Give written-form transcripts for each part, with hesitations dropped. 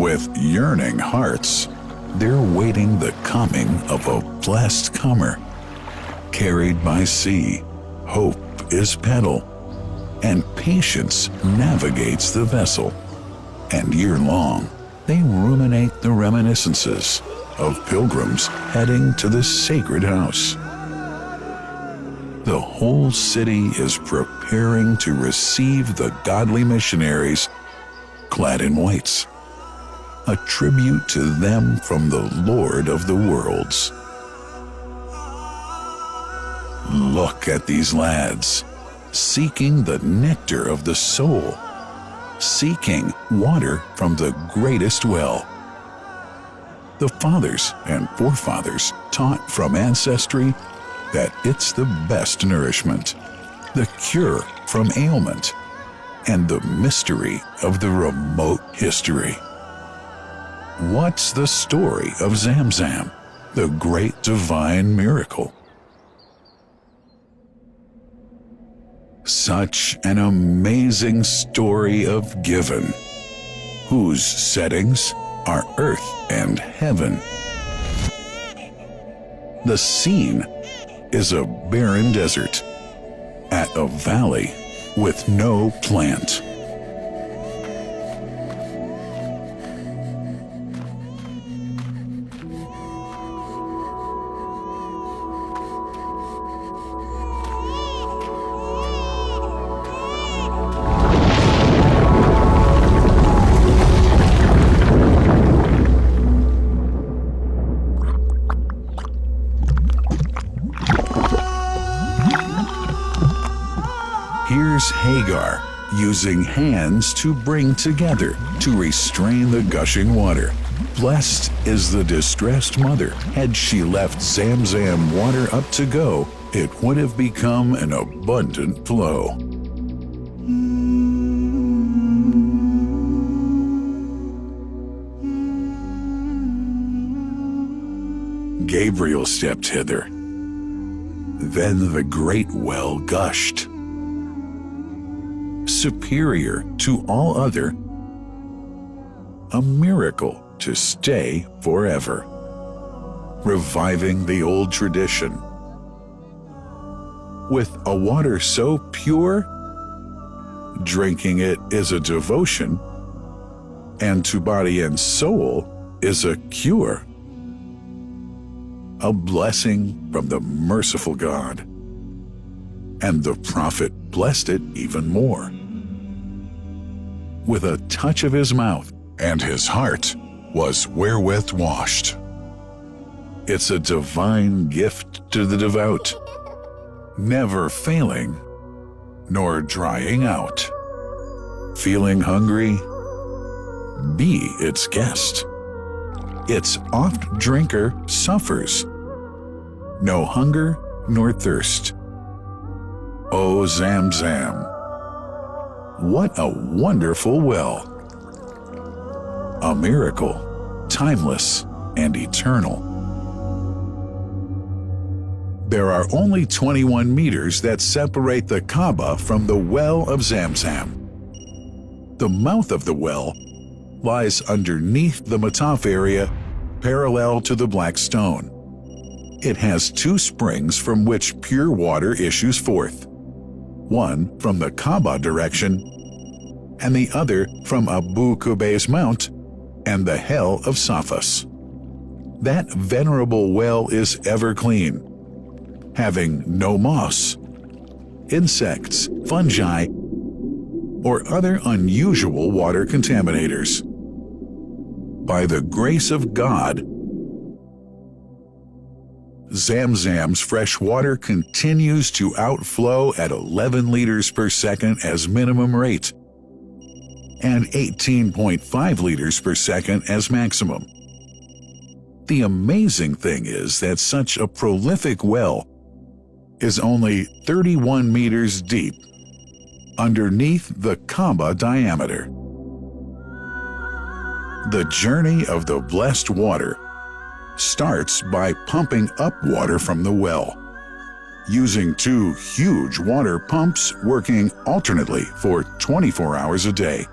With yearning hearts, they're waiting the coming of a blessed comer. Carried by sea, hope is pedal, and patience navigates the vessel. And year-long, they ruminate the reminiscences of pilgrims heading to the sacred house. The whole city is preparing to receive the godly missionaries clad in whites, a tribute to them from the Lord of the worlds. Look at these lads, seeking the nectar of the soul, seeking water from the greatest well. The fathers and forefathers taught from ancestry that it's the best nourishment, the cure from ailment, and the mystery of the remote history. What's the story of ZamZam, the great divine miracle? Such an amazing story of giving, whose settings are earth and heaven. The scene is a barren desert at a valley with no plant. Here's Hagar, using hands to bring together, to restrain the gushing water. Blessed is the distressed mother. Had she left ZamZam water up to go, it would have become an abundant flow. Gabriel stepped hither. Then the great well gushed. Superior to all other, a miracle to stay forever, reviving the old tradition. With a water so pure, drinking it is a devotion, and to body and soul is a cure, a blessing from the merciful God. And the prophet blessed it even more. With a touch of his mouth, and his heart was wherewith washed. It's a divine gift to the devout, never failing, nor drying out. Feeling hungry? Be its guest. Its oft drinker suffers, no hunger nor thirst. O ZamZam, what a wonderful well! A miracle, timeless and eternal. There are only 21 meters that separate the Kaaba from the well of ZamZam. The mouth of the well lies underneath the Mataf area, parallel to the Black Stone. It has two springs from which pure water issues forth, one from the Kaaba direction, and the other from Abu Qubay's Mount and the Hell of Safas. That venerable well is ever clean, having no moss, insects, fungi, or other unusual water contaminators. By the grace of God, ZamZam's fresh water continues to outflow at 11 liters per second as minimum rate, and 18.5 liters per second as maximum. The amazing thing is that such a prolific well is only 31 meters deep, underneath the Kaaba diameter. The journey of the blessed water starts by pumping up water from the well, using two huge water pumps working alternately for 24 hours a day.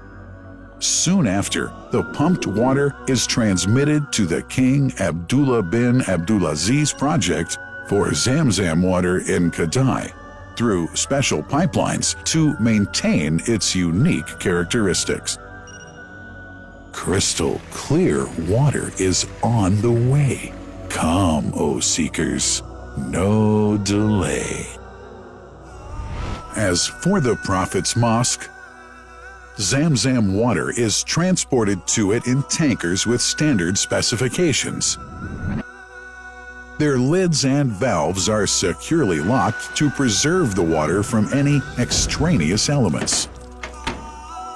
Soon after, the pumped water is transmitted to the King Abdullah bin Abdulaziz project for ZamZam water in Kadai through special pipelines to maintain its unique characteristics. Crystal clear water is on the way. Come, O seekers, no delay. As for the Prophet's Mosque, ZamZam water is transported to it in tankers with standard specifications. Their lids and valves are securely locked to preserve the water from any extraneous elements.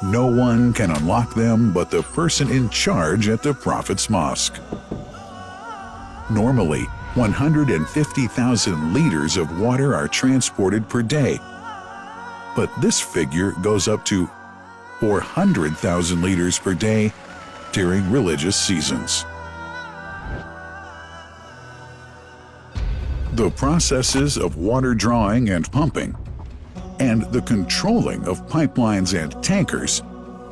No one can unlock them but the person in charge at the Prophet's Mosque. Normally, 150,000 liters of water are transported per day, but this figure goes up to 400,000 liters per day during religious seasons. The processes of water drawing and pumping, and the controlling of pipelines and tankers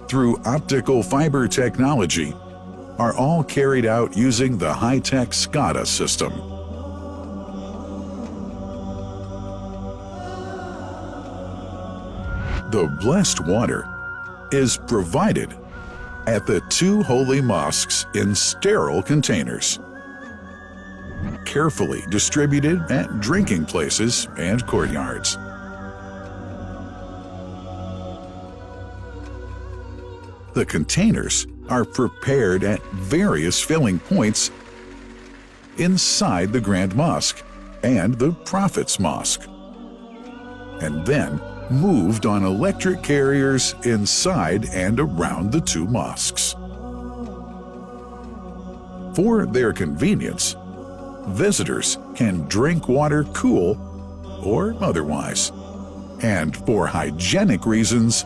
through optical fiber technology are all carried out using the high-tech SCADA system. The blessed water is provided at the two holy mosques in sterile containers, carefully distributed at drinking places and courtyards. The containers are prepared at various filling points inside the Grand Mosque and the Prophet's Mosque, and then moved on electric carriers inside and around the two mosques. For their convenience, visitors can drink water cool or otherwise, and for hygienic reasons,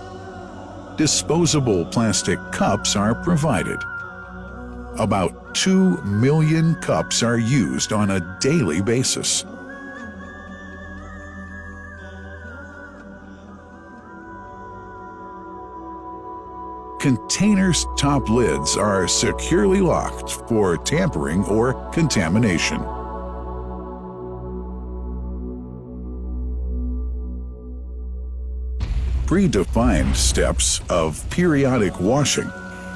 disposable plastic cups are provided. About 2 million cups are used on a daily basis. Containers' top lids are securely locked for tampering or contamination. Predefined steps of periodic washing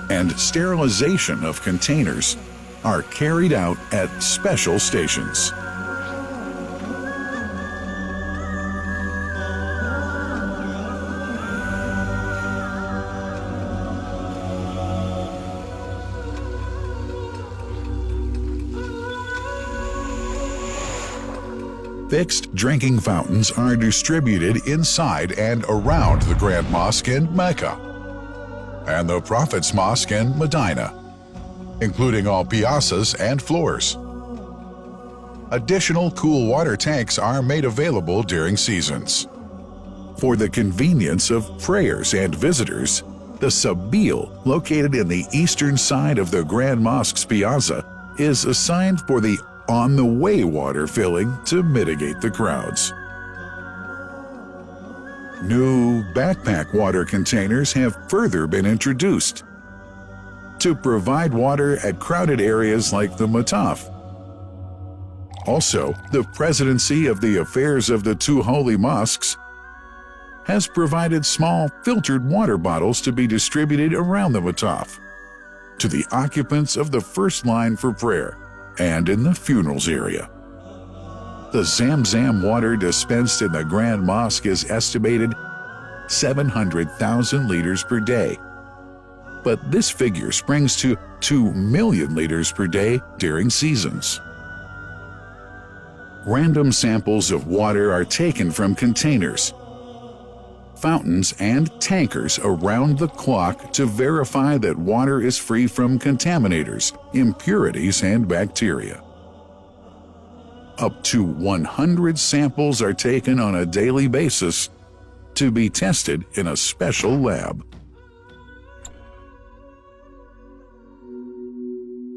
and sterilization of containers are carried out at special stations. Fixed drinking fountains are distributed inside and around the Grand Mosque in Mecca and the Prophet's Mosque in Medina, including all piazzas and floors. Additional cool water tanks are made available during seasons. For the convenience of prayers and visitors, the Sabil, located in the eastern side of the Grand Mosque's piazza, is assigned for the on-the-way water filling to mitigate the crowds. New backpack water containers have further been introduced to provide water at crowded areas like the Mataf. Also, the Presidency of the Affairs of the Two Holy Mosques has provided small filtered water bottles to be distributed around the Mataf to the occupants of the first line for prayer and in the funerals area. The ZamZam water dispensed in the Grand Mosque is estimated 700,000 liters per day, but this figure springs to 2 million liters per day during seasons. Random samples of water are taken from containers, fountains, and tankers around the clock to verify that water is free from contaminators, impurities, and bacteria. Up to 100 samples are taken on a daily basis to be tested in a special lab.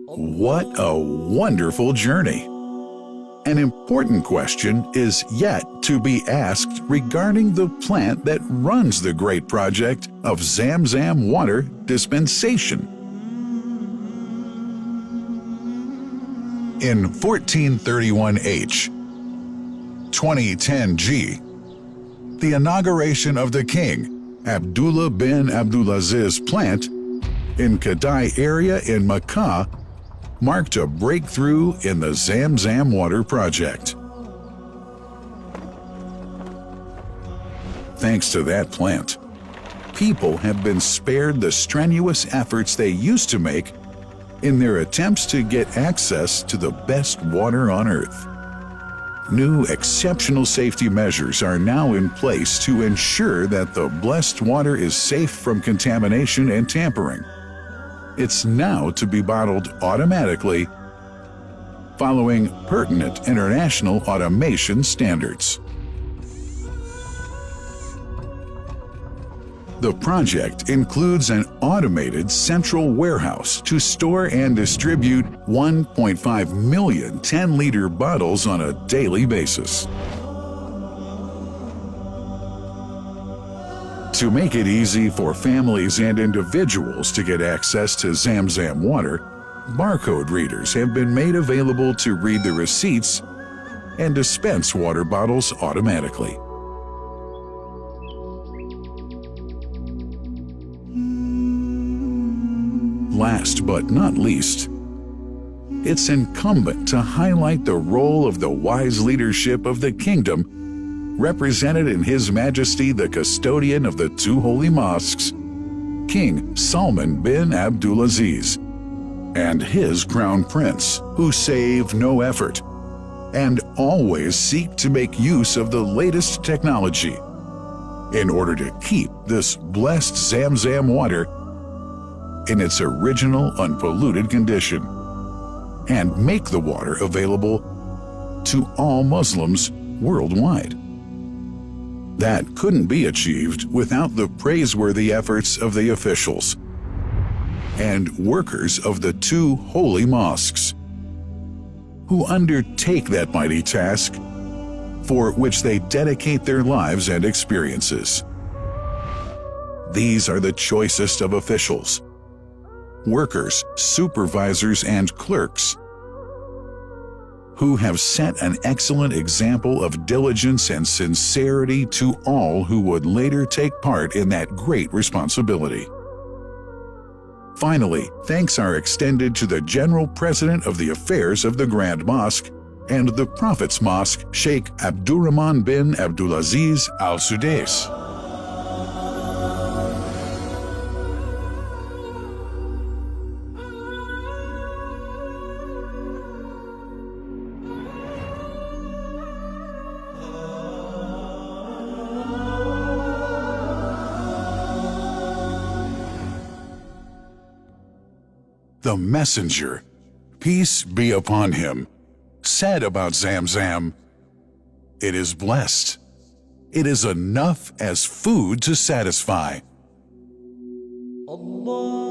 What a wonderful journey! An important question is yet to be asked regarding the plant that runs the great project of ZamZam water dispensation. In 1431H, 2010G, the inauguration of the king, Abdullah bin Abdulaziz plant in Kadai area in Makkah marked a breakthrough in the ZamZam water project. Thanks to that plant, people have been spared the strenuous efforts they used to make in their attempts to get access to the best water on earth. New exceptional safety measures are now in place to ensure that the blessed water is safe from contamination and tampering. It's now to be bottled automatically following pertinent international automation standards. The project includes an automated central warehouse to store and distribute 1.5 million 10-liter bottles on a daily basis. To make it easy for families and individuals to get access to ZamZam water, barcode readers have been made available to read the receipts and dispense water bottles automatically. Last but not least, it's incumbent to highlight the role of the wise leadership of the kingdom, represented in His Majesty the custodian of the two holy mosques, King Salman bin Abdulaziz, and his crown prince, who save no effort and always seek to make use of the latest technology in order to keep this blessed ZamZam water in its original unpolluted condition and make the water available to all Muslims worldwide. That couldn't be achieved without the praiseworthy efforts of the officials and workers of the two holy mosques, who undertake that mighty task for which they dedicate their lives and experiences. These are the choicest of officials, workers, supervisors, and clerks, who have set an excellent example of diligence and sincerity to all who would later take part in that great responsibility. Finally, thanks are extended to the General President of the Affairs of the Grand Mosque and the Prophet's Mosque, Sheikh Abdurrahman bin Abdulaziz Al Sudais. The messenger, peace be upon him, said about ZamZam, "It is blessed. It is enough as food to satisfy." Allah.